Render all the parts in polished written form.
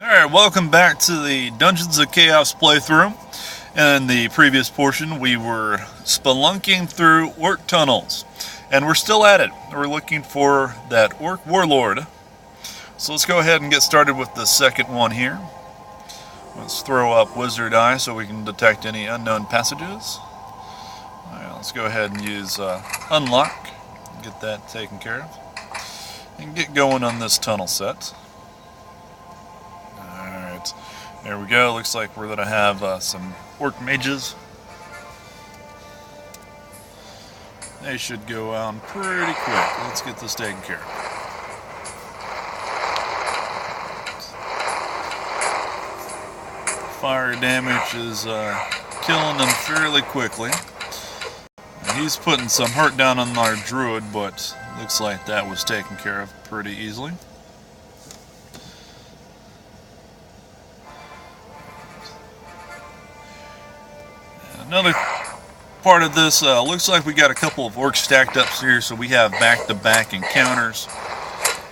Alright, welcome back to the Dungeons of Chaos playthrough. In the previous portion, we were spelunking through orc tunnels. And we're still at it. We're looking for that orc warlord. So let's go ahead and get started with the second one here. Let's throw up wizard eye so we can detect any unknown passages. Alright, let's go ahead and use unlock. Get that taken care of. And get going on this tunnel set. There we go. Looks like we're going to have some orc mages. They should go on pretty quick. Let's get this taken care of. Fire damage is killing them fairly quickly. And he's putting some hurt down on our druid, but looks like that was taken care of pretty easily. Another part of this, looks like we got a couple of orcs stacked up here, so we have back-to-back encounters.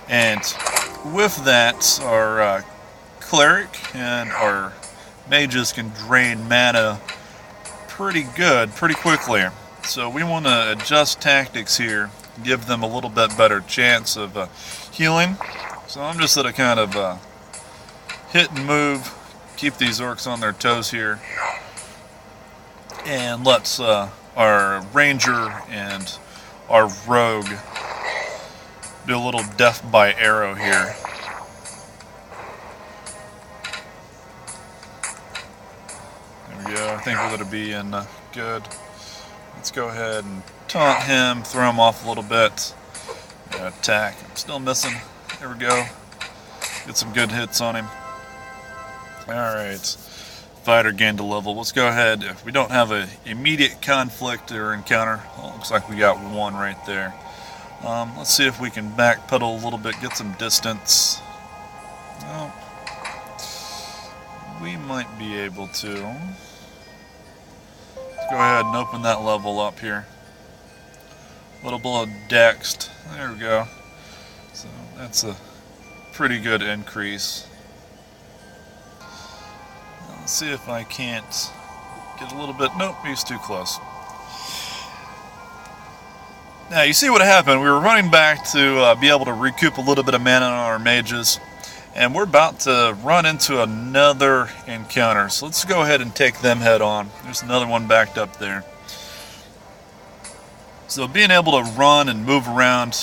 And with that, our cleric and our mages can drain mana pretty quickly. So we want to adjust tactics here, give them a little bit better chance of healing. So I'm just going to kind of hit and move, keep these orcs on their toes here. And let's our ranger and our rogue do a little death by arrow here. There we go. I think we're going to be in good. Let's go ahead and taunt him, throw him off a little bit. Attack. I'm still missing. There we go. Get some good hits on him. Alright. Fighter gained a level. Let's go ahead. If we don't have an immediate conflict or encounter, well, it looks like we got one right there. Let's see if we can backpedal a little bit, get some distance. Well, we might be able to. Let's go ahead and open that level up here. A little below dexed. There we go. So that's a pretty good increase. Let's see if I can't get a little bit. Nope, he's too close. Now you see what happened. We were running back to be able to recoup a little bit of mana on our mages, and we're about to run into another encounter. So let's go ahead and take them head on. There's another one backed up there. So being able to run and move around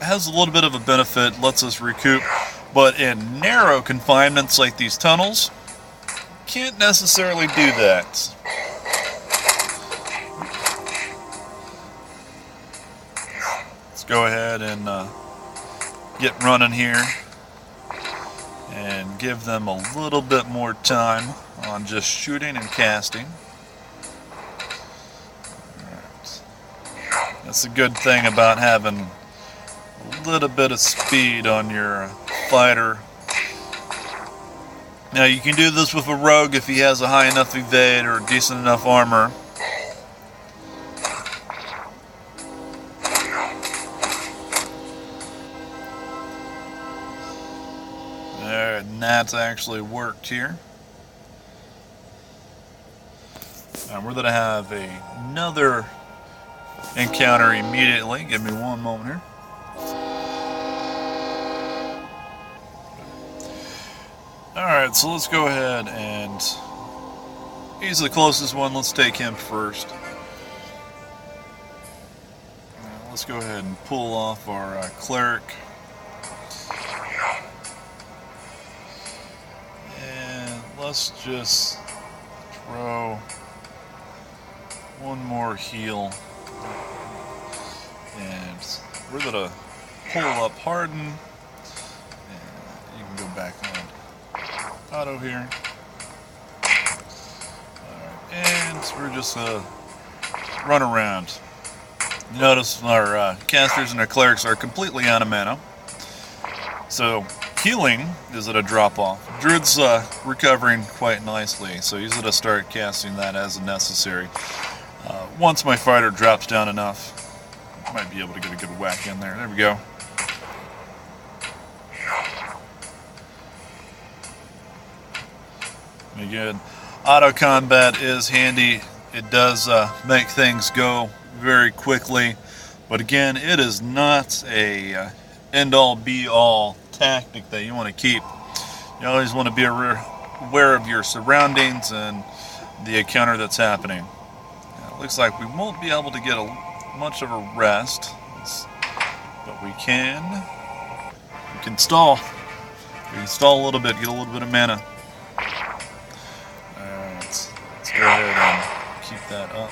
has a little bit of a benefit, lets us recoup. But in narrow confinements like these tunnels, can't necessarily do that. Let's go ahead and get running here and give them a little bit more time on just shooting and casting. Alright. That's a good thing about having a little bit of speed on your fighter. Now you can do this with a rogue if he has a high enough evade or decent enough armor. Alright, and that's actually worked here. And we're going to have another encounter immediately. Give me one moment here. Alright, so let's go ahead and he's the closest one. Let's take him first. Let's go ahead and pull off our cleric. And let's just throw one more heal. And we're going to pull up Harden. And you can go back on auto here. Alright, and we're just run around. Notice our casters and our clerics are completely out of mana. So healing is at a drop off. Druid's recovering quite nicely, so he's going to start casting that as necessary. Once my fighter drops down enough, I might be able to get a good whack in there. There we go. Again, auto combat is handy. It does make things go very quickly, but again, it is not a end-all be-all tactic that you want to keep. You always want to be aware of your surroundings and the encounter that's happening. Now, it looks like we won't be able to get much of a rest, but we can stall. We can stall a little bit, get a little bit of mana. Let's go ahead and keep that up.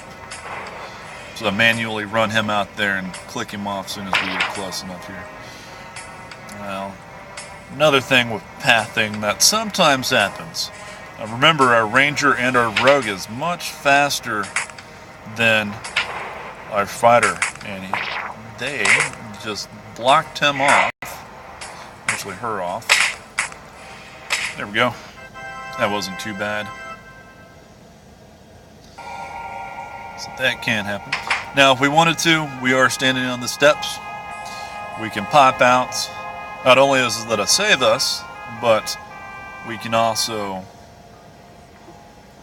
So I manually run him out there and click him off as soon as we get close enough here. Well, another thing with pathing that sometimes happens. Remember, our ranger and our rogue is much faster than our fighter, and they just blocked him off. Actually, her off. There we go. That wasn't too bad. So that can happen. Now, if we wanted to, we are standing on the steps. We can pop out. Not only does it save us, but we can also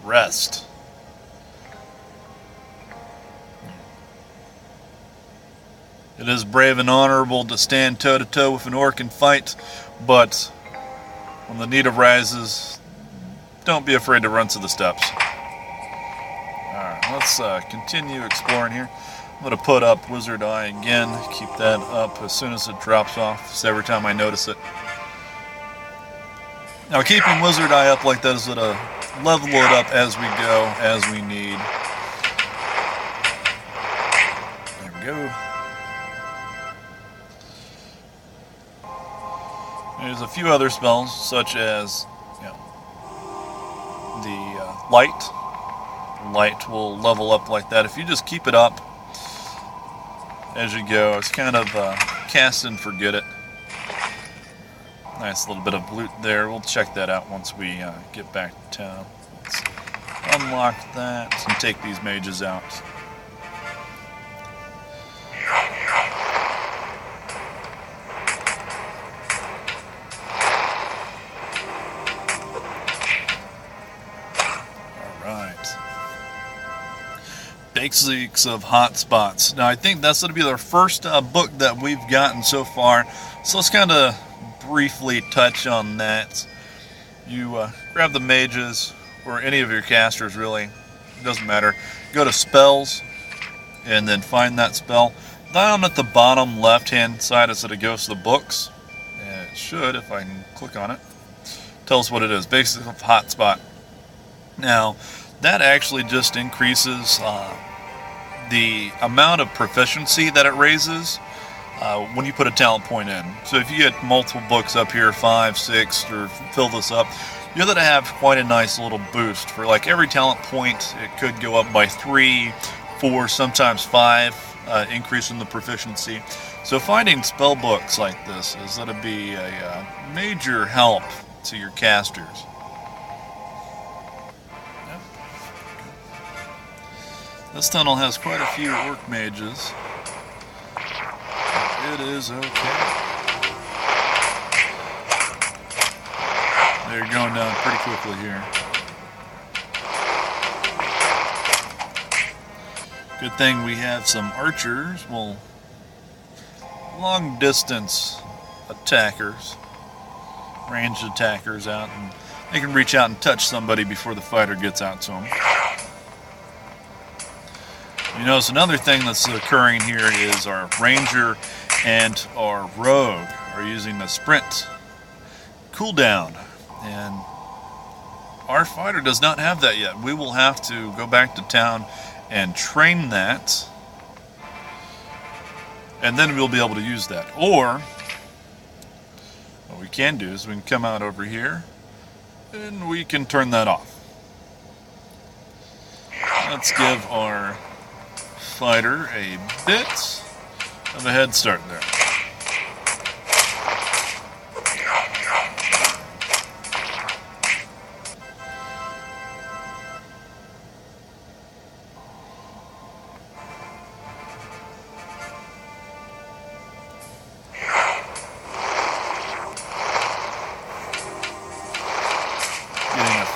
rest. It is brave and honorable to stand toe-to-toe with an orc and fight, but when the need arises, don't be afraid to run to the steps. Alright, let's continue exploring here. I'm going to put up Wizard Eye again, keep that up as soon as it drops off, so every time I notice it. Now, keeping Wizard Eye up like that is going to level it up as we go, as we need. There we go. There's a few other spells, such as the light. Light will level up like that. If you just keep it up as you go, it's kind of cast and forget it. Nice little bit of loot there. We'll check that out once we get back to town. Let's unlock that and take these mages out. Basics of hotspots. Now, I think that's going to be the first book that we've gotten so far, so let's kind of briefly touch on that. You grab the mages, or any of your casters really, it doesn't matter. Go to spells, and then find that spell. Down at the bottom left-hand side is it goes to the books. And it should, if I can click on it. Tell us what it is. Basics of hotspot. Now, that actually just increases the amount of proficiency that it raises when you put a talent point in. So if you get multiple books up here, 5, 6, or fill this up, you're going to have quite a nice little boost. For like every talent point, it could go up by 3, 4, sometimes 5, increase in the proficiency. So finding spell books like this is going to be a major help to your casters. This tunnel has quite a few orc mages. It is okay. They're going down pretty quickly here. Good thing we have some archers, well, long distance attackers, ranged attackers out, and they can reach out and touch somebody before the fighter gets out to them. You notice another thing that's occurring here is our ranger and our rogue are using the sprint cooldown, and our fighter does not have that yet. We will have to go back to town and train that, and then we'll be able to use that. Or what we can do is we can come out over here and we can turn that off. Let's give our fighter a bit of a head start there.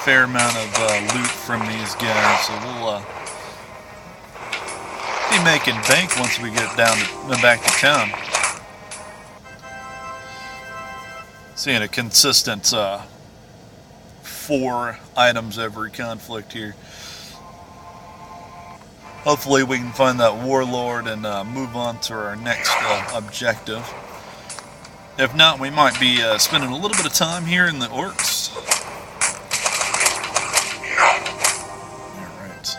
fair amount of loot from these guys, so we'll be making bank once we get down to back to town. Seeing a consistent 4 items every conflict here. Hopefully we can find that warlord and move on to our next objective. If not, we might be spending a little bit of time here in the orcs. Alright.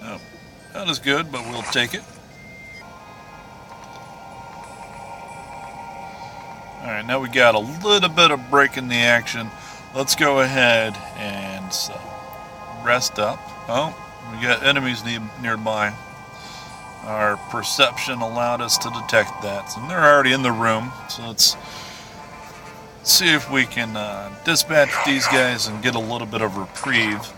Oh, that is good, but we'll take it. Alright, now we got a little bit of break in the action. Let's go ahead and rest up. Oh, we got enemies nearby. Our perception allowed us to detect that. And they're already in the room. So let's see if we can dispatch these guys and get a little bit of reprieve.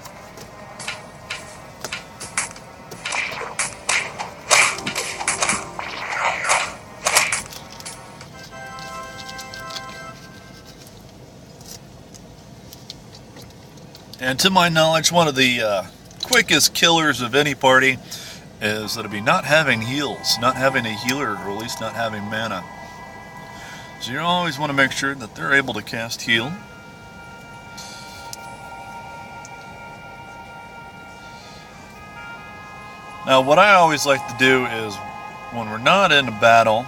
And to my knowledge, one of the quickest killers of any party is that it'd be not having heals, not having a healer, or at least not having mana. So you always want to make sure that they're able to cast heal. Now what I always like to do is, when we're not in a battle,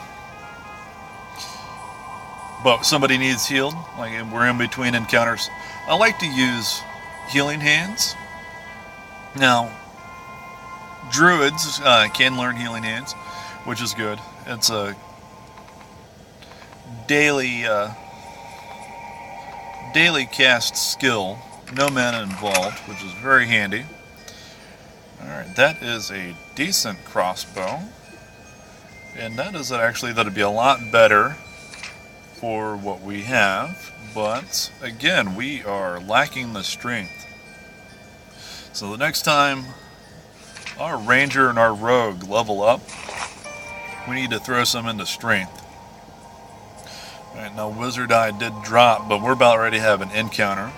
but somebody needs healed, like we're in between encounters, I like to use healing hands. Now, druids can learn healing hands, which is good. It's a daily cast skill, no mana involved, which is very handy. Alright, that is a decent crossbow, and that is actually, that'd be a lot better for what we have, but again, we are lacking the strength. So the next time our ranger and our rogue level up, we need to throw some into strength. Alright, now wizard eye did drop, but we're about ready to have an encounter.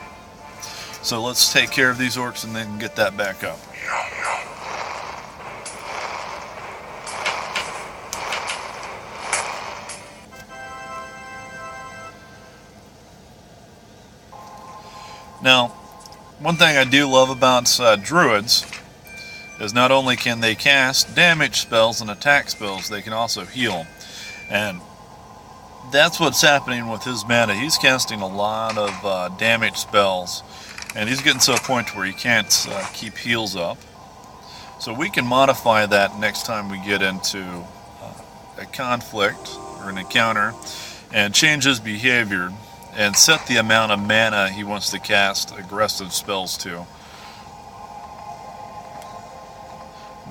So let's take care of these orcs and then get that back up. Now, one thing I do love about druids is not only can they cast damage spells and attack spells, they can also heal. And that's what's happening with his mana. He's casting a lot of damage spells, and he's getting to a point where he can't keep heals up. So we can modify that next time we get into a conflict or an encounter and change his behavior and set the amount of mana he wants to cast aggressive spells to.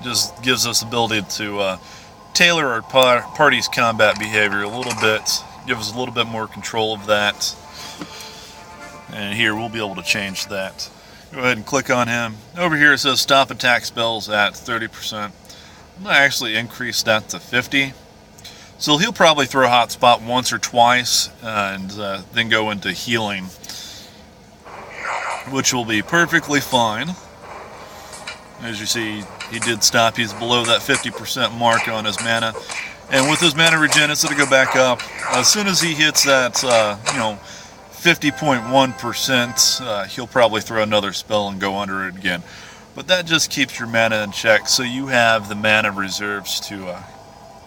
Just gives us the ability to tailor our party's combat behavior a little bit, give us a little bit more control of that. And here we'll be able to change that. Go ahead and click on him. Over here it says stop attack spells at 30%. I'm going to actually increase that to 50. So he'll probably throw Hotspot once or twice and then go into healing, which will be perfectly fine. As you see, he did stop. He's below that 50% mark on his mana. And with his mana regen, it's going to go back up. As soon as he hits that, 50.1%, he'll probably throw another spell and go under it again. But that just keeps your mana in check, so you have the mana reserves to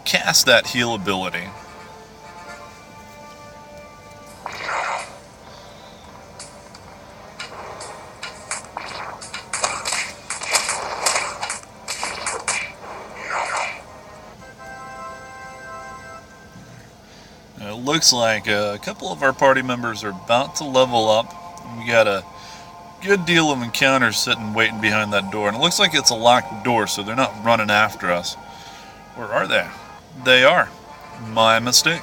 cast that heal ability. It looks like a couple of our party members are about to level up. We got a good deal of encounters sitting waiting behind that door, and it looks like it's a locked door, so they're not running after us. Where are they? They are. My mistake.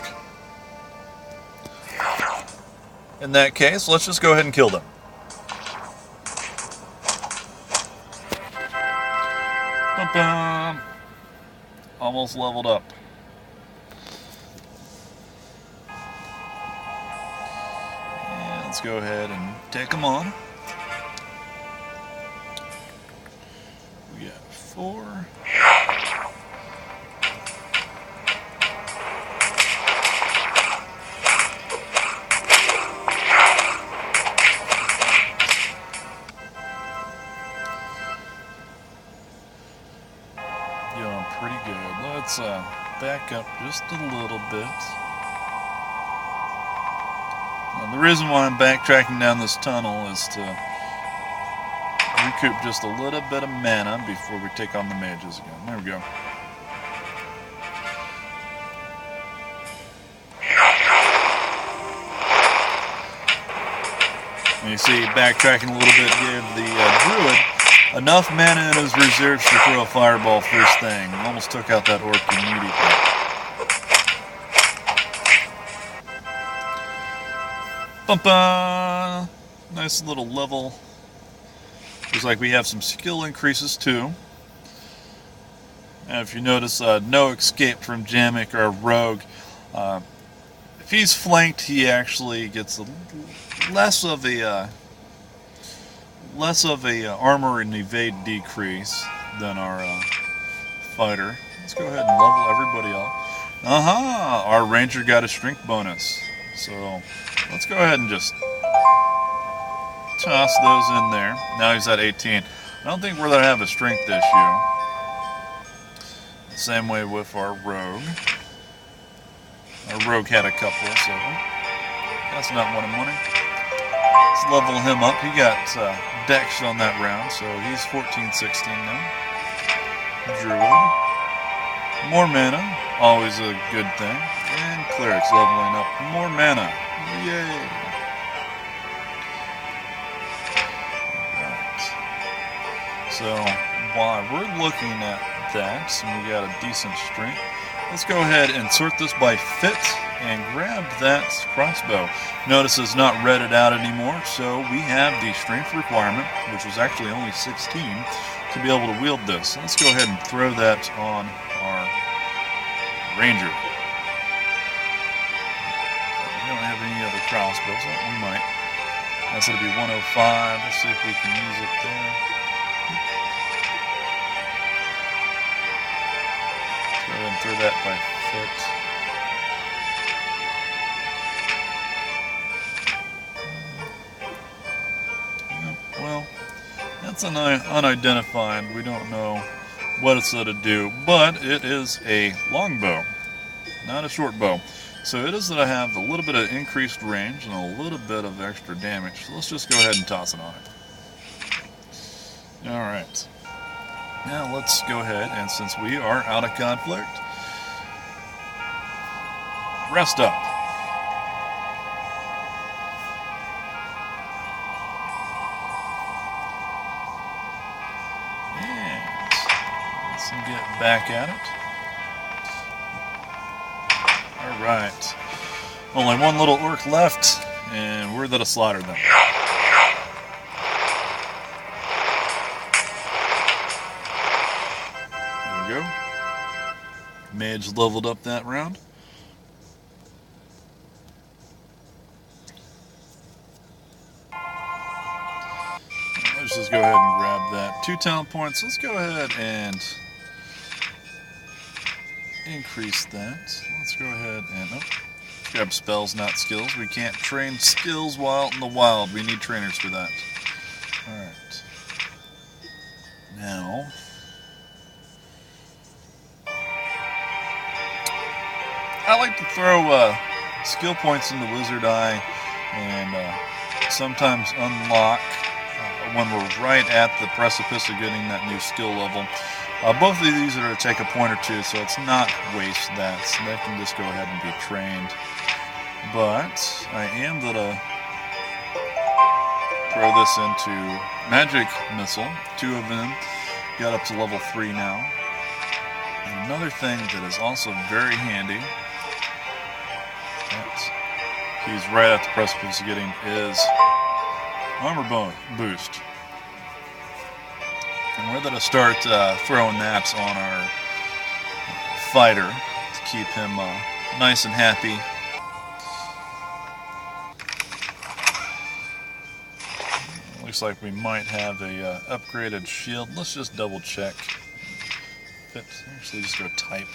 In that case, let's just go ahead and kill them. Ba-bum. almost leveled up. And let's go ahead and take them on. We got 4. Doing pretty good. Let's back up just a little bit. Now, the reason why I'm backtracking down this tunnel is to recoup just a little bit of mana before we take on the mages again. There we go. And you see, backtracking a little bit gave the druid enough mana in his reserves to throw a fireball first thing. Almost took out that orc immediately. Bumpa! Nice little level. Looks like we have some skill increases too. And if you notice, no escape from Jamek, our rogue. If he's flanked, he actually gets less of a armor and evade decrease than our fighter. Let's go ahead and level everybody up. Aha! Our ranger got a strength bonus. So let's go ahead and just toss those in there. Now he's at 18. I don't think we're going to have a strength issue. Same way with our rogue. Our rogue had a couple, so that's not one of money. Let's level him up. He got Dex on that round, so he's 14-16 now. Druid. More mana, always a good thing. And cleric's leveling up. More mana. Yay! Right. So while we're looking at that, and we got a decent strength, let's go ahead and sort this by fit and grab that crossbow. Notice it's not redded out anymore, so we have the strength requirement, which was actually only 16, to be able to wield this. Let's go ahead and throw that on our ranger. We don't have any other crossbows. Oh, we might. That's going to be 105. Let's see if we can use it there. Let's go ahead and throw that by fit. Well, that's an unidentified. We don't know what it's going to do, but it is a longbow, not a short bow. So it is that I have a little bit of increased range and a little bit of extra damage. So let's just go ahead and toss it on it. Alright. Now let's go ahead, and since we are out of conflict, rest up. And let's get back at it. Alright. Only one little orc left, and we're gonna slaughter them. There we go. Mage leveled up that round. Let's just go ahead and grab that. 2 talent points. Let's go ahead and increase that. Let's go ahead and grab spells, not skills. We can't train skills while out in the wild. We need trainers for that. Alright. Now, I like to throw skill points into Wizard Eye and sometimes unlock when we're right at the precipice of getting that new skill level. Both of these are going to take a point or two, so it's not waste that. So they can just go ahead and be trained. But I am going to throw this into Magic Missile. 2 of them got up to level 3 now. And another thing that is also very handy, that he's right at the precipice of getting, is armor boost. And we're going to start throwing that on our fighter to keep him nice and happy. Looks like we might have a upgraded shield. Let's just double check. Actually, just go type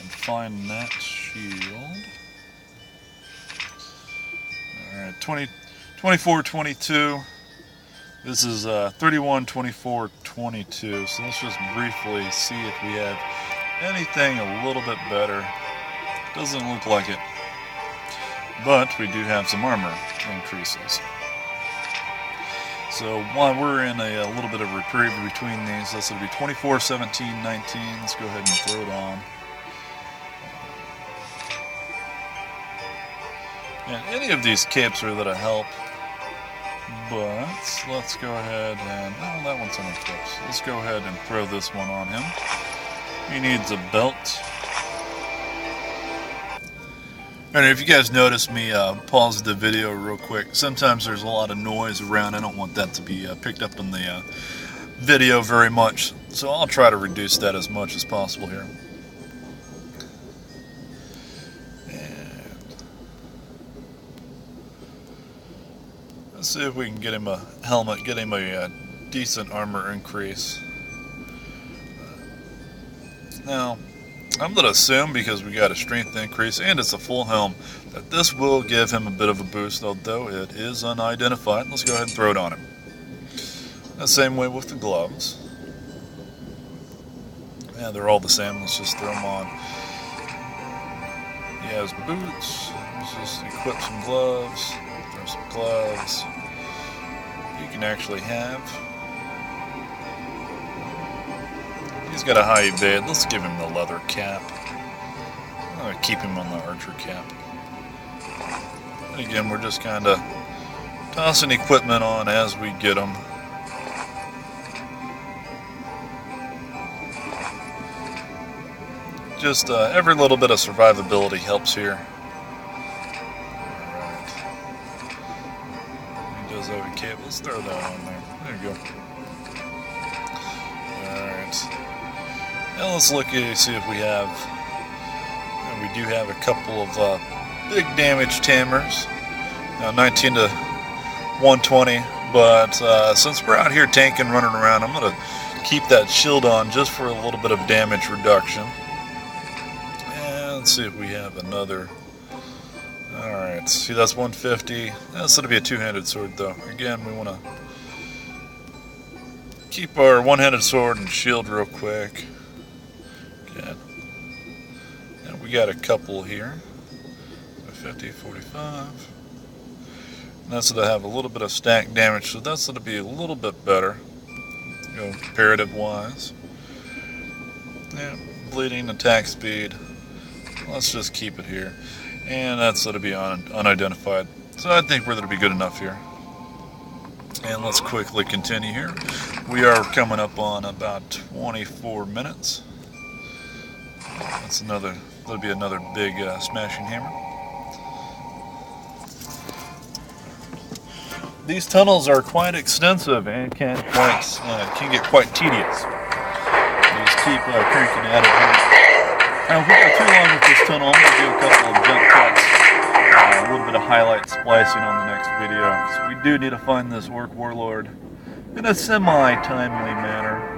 and find that shield. Alright, 2422. This is 312422. So let's just briefly see if we have anything a little bit better. Doesn't look like it. But we do have some armor increases. So while we're in a little bit of reprieve between these, that's going to be 24, 17, 19. Let's go ahead and throw it on. And any of these capes are that'll help. But let's go ahead and... oh, that one's unequipped. Let's go ahead and throw this one on him. He needs a belt. And if you guys notice me pause the video real quick, sometimes there's a lot of noise around. I don't want that to be picked up in the video very much, so I'll try to reduce that as much as possible here. And let's see if we can get him a helmet, get him a decent armor increase. Now, I'm going to assume, because we got a strength increase and it's a full helm, that this will give him a bit of a boost, although it is unidentified. Let's go ahead and throw it on him. The same way with the gloves. Yeah, they're all the same. Let's just throw them on. He has boots. Let's just equip some gloves. Throw some gloves. You can actually have... he's got a high evade. Let's give him the leather cap. I'm going to keep him on the archer cap. And again, we're just kind of tossing equipment on as we get them. Just every little bit of survivability helps here. Alright. He does have a cape. Let's throw that on there. There you go. Alright. Now let's look at see if we have... we do have a couple of big damage tamers. Now 19 to 120, but since we're out here tanking, running around, I'm going to keep that shield on just for a little bit of damage reduction. And let's see if we have another. Alright, see that's 150. That's going to be a two-handed sword though. Again, we want to keep our one-handed sword and shield real quick. Good. And we got a couple here. 50, 45. And that's going to have a little bit of stack damage, so that's going to be a little bit better, you know, comparative-wise. Yeah, bleeding, attack speed. Let's just keep it here. And that's going to be unidentified. So I think we're going to be good enough here. And let's quickly continue here. We are coming up on about 24 minutes. That's another, that'll be another big smashing hammer. These tunnels are quite extensive and can get quite tedious. You just keep cranking at it. Now, if we go too long with this tunnel, I'm going to do a couple of jump cuts, a little bit of highlight splicing on the next video. So we do need to find this orc warlord in a semi-timely manner.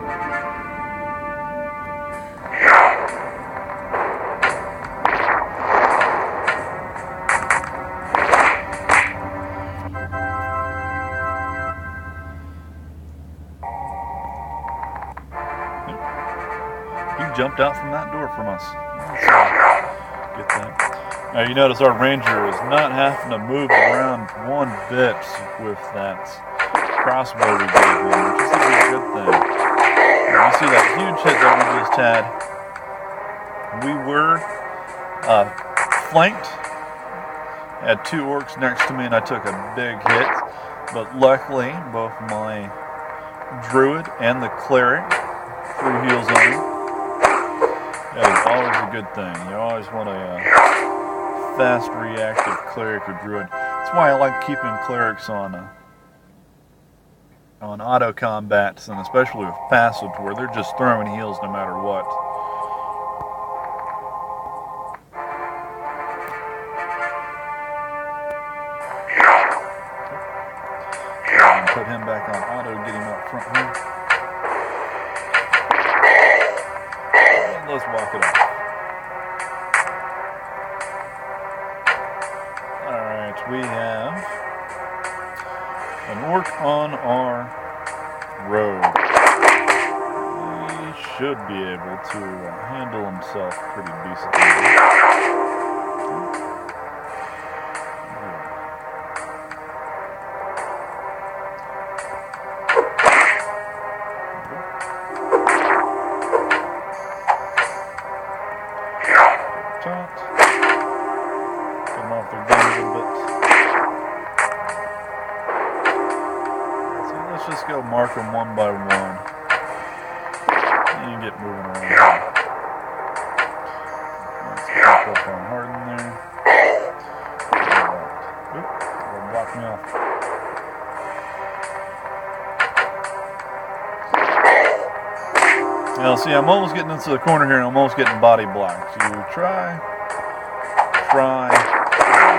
Jumped out from that door from us. Let's get that. Now you notice our ranger is not having to move around one bit with that crossbow we gave him, which is a good thing. Now, you see that huge hit that we just had. We were flanked. I had two orcs next to me and I took a big hit, but luckily both my druid and the cleric threw heals on me. That is always a good thing. You always want a fast reactive cleric or druid. That's why I like keeping clerics on auto combats, and especially with passive, where they're just throwing heals no matter what. front here. And let's walk it off. Alright, we have an orc on our road. He should be able to handle himself pretty decently. Let's just go mark them one by one. You can get moving around here. Let's pick up on Harden there. Alright. Oop, they'll block me off. Now, see, I'm almost getting into the corner here and I'm almost getting body blocked. So you try to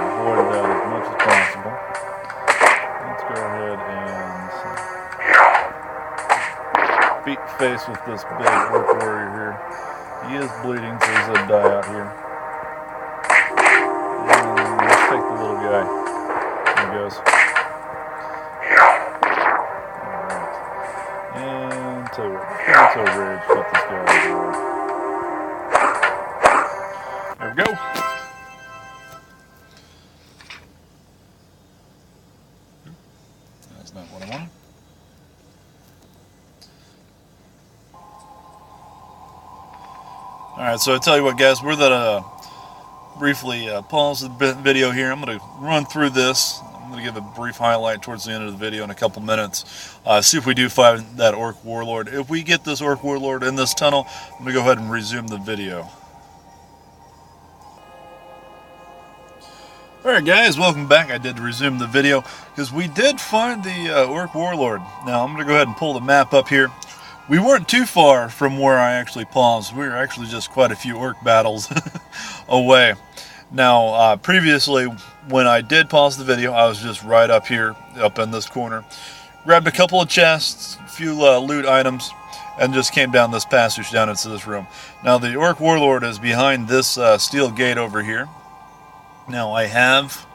avoid that as much as possible. Let's go ahead and beat face with this big orc warrior here. He is bleeding, so he's gonna die out here. And let's take the little guy. There he goes. Alright. And tell you what, let's go rage, let this guy over. There we go. That's not what I wanted. Alright, so I tell you what, guys, we're gonna briefly pause the video here. I'm going to run through this. I'm going to give a brief highlight towards the end of the video in a couple minutes. See if we do find that orc warlord. If we get this orc warlord in this tunnel, I'm going to go ahead and resume the video. Alright guys, welcome back. I did resume the video because we did find the orc warlord. Now I'm going to go ahead and pull the map up here. We weren't too far from where I actually paused. We were actually just quite a few orc battles away. Now previously when I did pause the video, I was just right up here, up in this corner. Grabbed a couple of chests, a few loot items, and just came down this passage down into this room. Now the orc warlord is behind this steel gate over here. Now I have,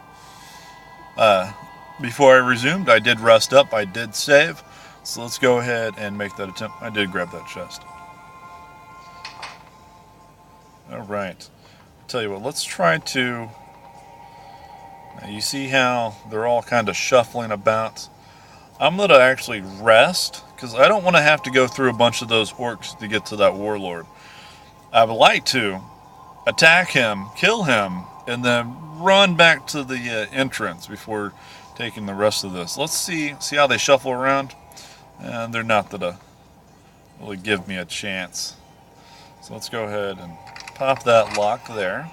before I resumed, I did rest up, I did save, so let's go ahead and make that attempt. I did grab that chest. Alright, tell you what, let's try to, now you see how they're all kind of shuffling about. I'm going to actually rest, because I don't want to have to go through a bunch of those orcs to get to that warlord. I would like to attack him, kill him, and then run back to the entrance before taking the rest of this. Let's see how they shuffle around. And they're not going to really give me a chance. So let's go ahead and pop that lock there.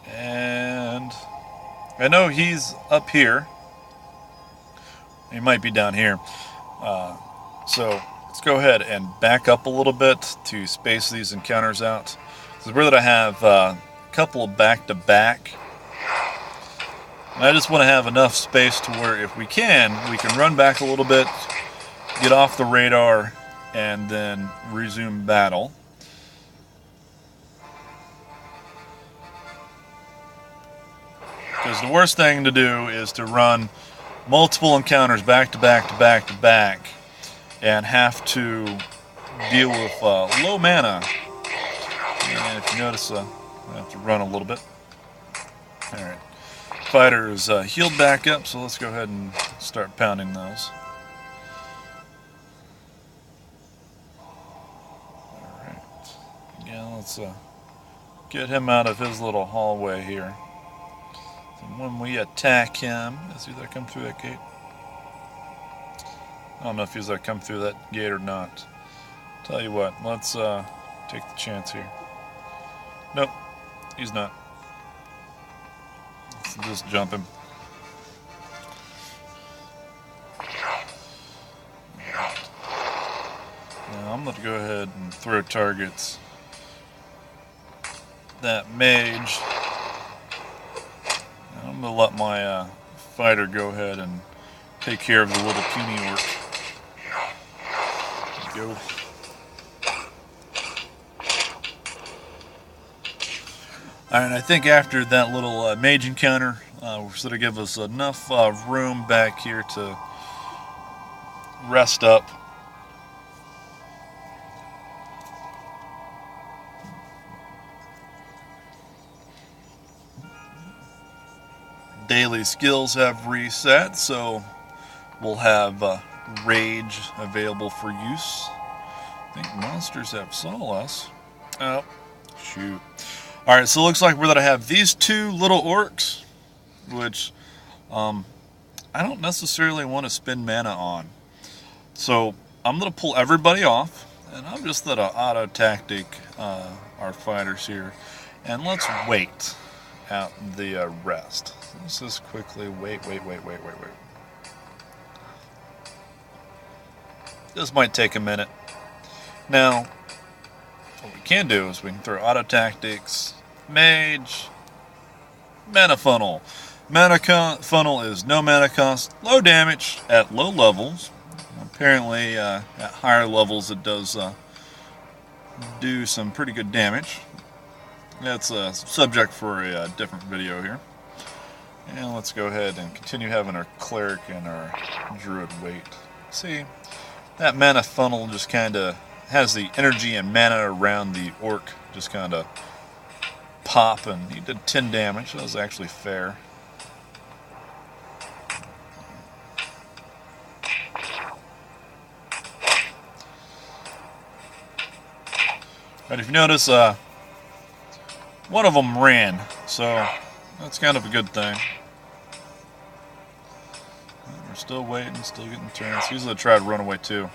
And I know he's up here. He might be down here. So let's go ahead and back up a little bit to space these encounters out. So we're going to have a couple of back-to-back. And I just want to have enough space to where if we can run back a little bit, get off the radar, and then resume battle. Because the worst thing to do is to run multiple encounters back to back to back to back and have to deal with low mana. And if you notice, I have to run a little bit. Alright. Fighter is healed back up, so let's go ahead and start pounding those. Alright. Again, let's get him out of his little hallway here. And when we attack him, is he going to come through that gate? I don't know if he's going to come through that gate or not. Tell you what, let's take the chance here. Nope, he's not. Let's just jump him. Now I'm going to go ahead and throw targets. That mage. I'm going to let my fighter go ahead and take care of the little puny orc. go. Alright, I think after that little mage encounter, we're sort of give us enough room back here to rest up. Daily skills have reset, so we'll have rage available for use. I think monsters have saw us. Oh, shoot. Alright, so it looks like we're going to have these two little orcs, which I don't necessarily want to spend mana on. So I'm going to pull everybody off, and I'm just going to auto-tactic our fighters here. And let's wait out the rest. Let's just quickly wait. This might take a minute. Now, what we can do is we can throw auto tactics, mage, mana funnel. Mana funnel is no mana cost, low damage at low levels. Apparently, at higher levels, it does do some pretty good damage. That's a subject for a different video here. And let's go ahead and continue having our cleric and our druid wait. See, that mana funnel just kind of has the energy and mana around the orc just kind of pop, and he did 10 damage. That was actually fair. But if you notice, one of them ran, so that's kind of a good thing. We're still waiting, still getting turns. He's gonna try to run away too.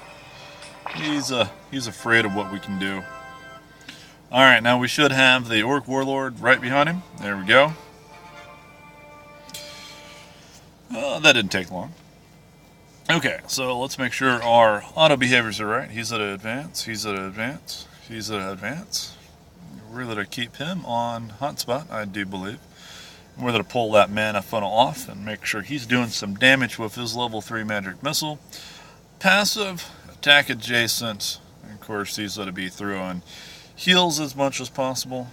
He's afraid of what we can do. All right, now we should have the orc warlord right behind him. There we go. That didn't take long. Okay, so let's make sure our auto behaviors are right. He's at advance. He's at advance. He's at advance. We're going to keep him on hotspot, I do believe. We're going to pull that mana funnel off and make sure he's doing some damage with his level 3 magic missile. Passive, attack adjacent. And of course, he's going to be throwing heals as much as possible.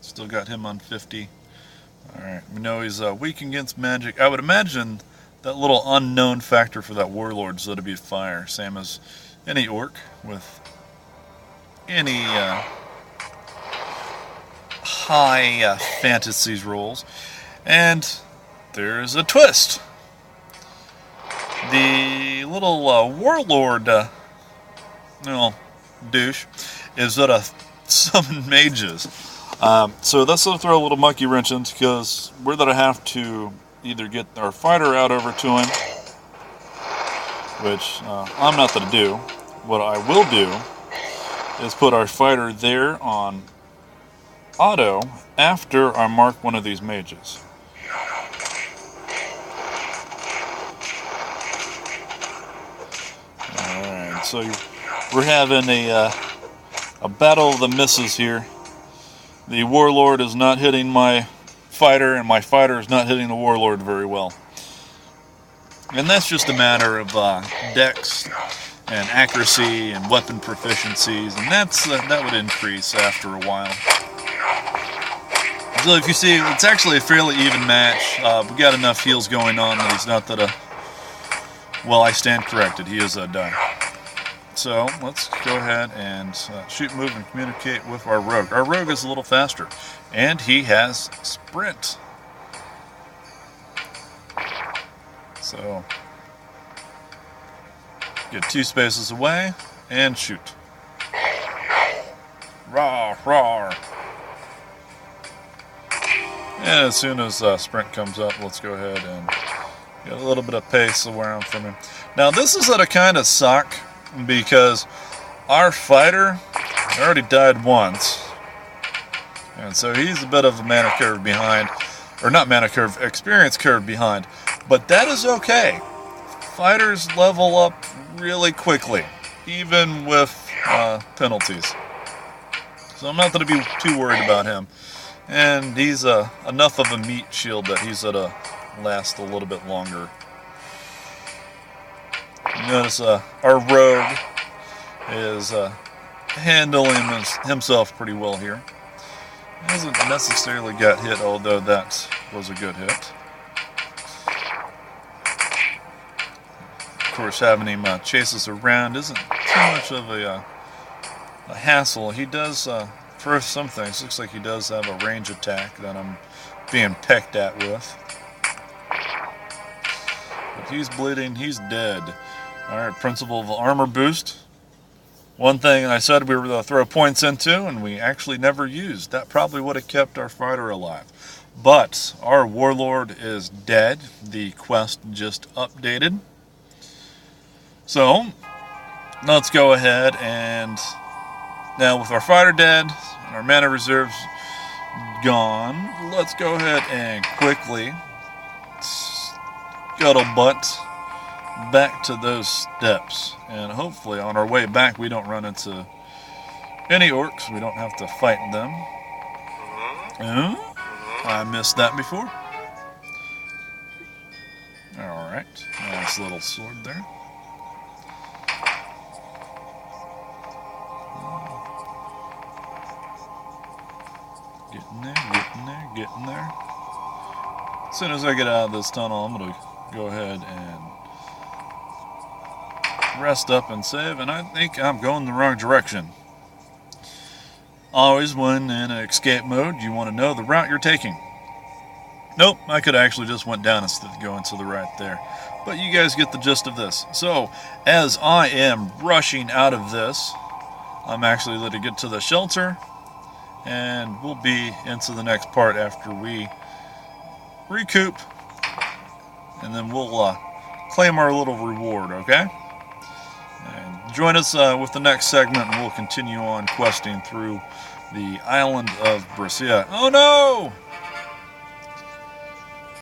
Still got him on 50. Alright, we know he's weak against magic. I would imagine that little unknown factor for that warlord is going to be fire. Same as any orc with any high fantasies rolls. And there's a twist. The little warlord douche is that a summon mages. So that's going to throw a little monkey wrench in, because we're going to have to either get our fighter out over to him, which I'm not going to do. What I will do is put our fighter there on auto after I mark one of these mages. Alright, so we're having a battle of the misses here. The warlord is not hitting my fighter, and my fighter is not hitting the warlord very well. And that's just a matter of dex and accuracy and weapon proficiencies, and that would increase after a while. So if you see, it's actually a fairly even match. We got enough heals going on that he's not that well, I stand corrected. He is done. So let's go ahead and shoot, move, and communicate with our rogue. Our rogue is a little faster, and he has sprint. So get 2 spaces away and shoot. Rawr, rawr. And as soon as sprint comes up, let's go ahead and get a little bit of pace around from him. Now this is gonna kind of suck, because our fighter already died once, and so he's a bit of a mana curve behind, or not mana curve, experience curve behind, but that is okay. Fighters level up really quickly, even with penalties, so I'm not going to be too worried about him, and he's enough of a meat shield that he's going to last a little bit longer. Notice our rogue is handling himself pretty well here. He hasn't necessarily got hit, although that was a good hit. Of course, having him chase us around isn't too much of a hassle. He does, for some things, looks like he does have a range attack that I'm being pecked at with. But he's bleeding, he's dead. Alright, Principle of Armor boost. One thing I said we were going to throw points into, and we actually never used. That probably would have kept our fighter alive. But our warlord is dead. The quest just updated. So, let's go ahead and now with our fighter dead and our mana reserves gone, let's go ahead and quickly scuttlebutt back to those steps. And hopefully on our way back we don't run into any orcs. We don't have to fight them. I missed that before. Alright, nice little sword there. Getting there, getting there, getting there. As soon as I get out of this tunnel, I'm going to go ahead and rest up and save, and I think I'm going the wrong direction. Always when in escape mode, you want to know the route you're taking. Nope, I could actually just went down instead of going to the right there. But you guys get the gist of this. So, as I am rushing out of this, I'm actually going to get to the shelter, and we'll be into the next part after we recoup, and then we'll claim our little reward, okay? And join us with the next segment, and we'll continue on questing through the island of Brissia. Oh no!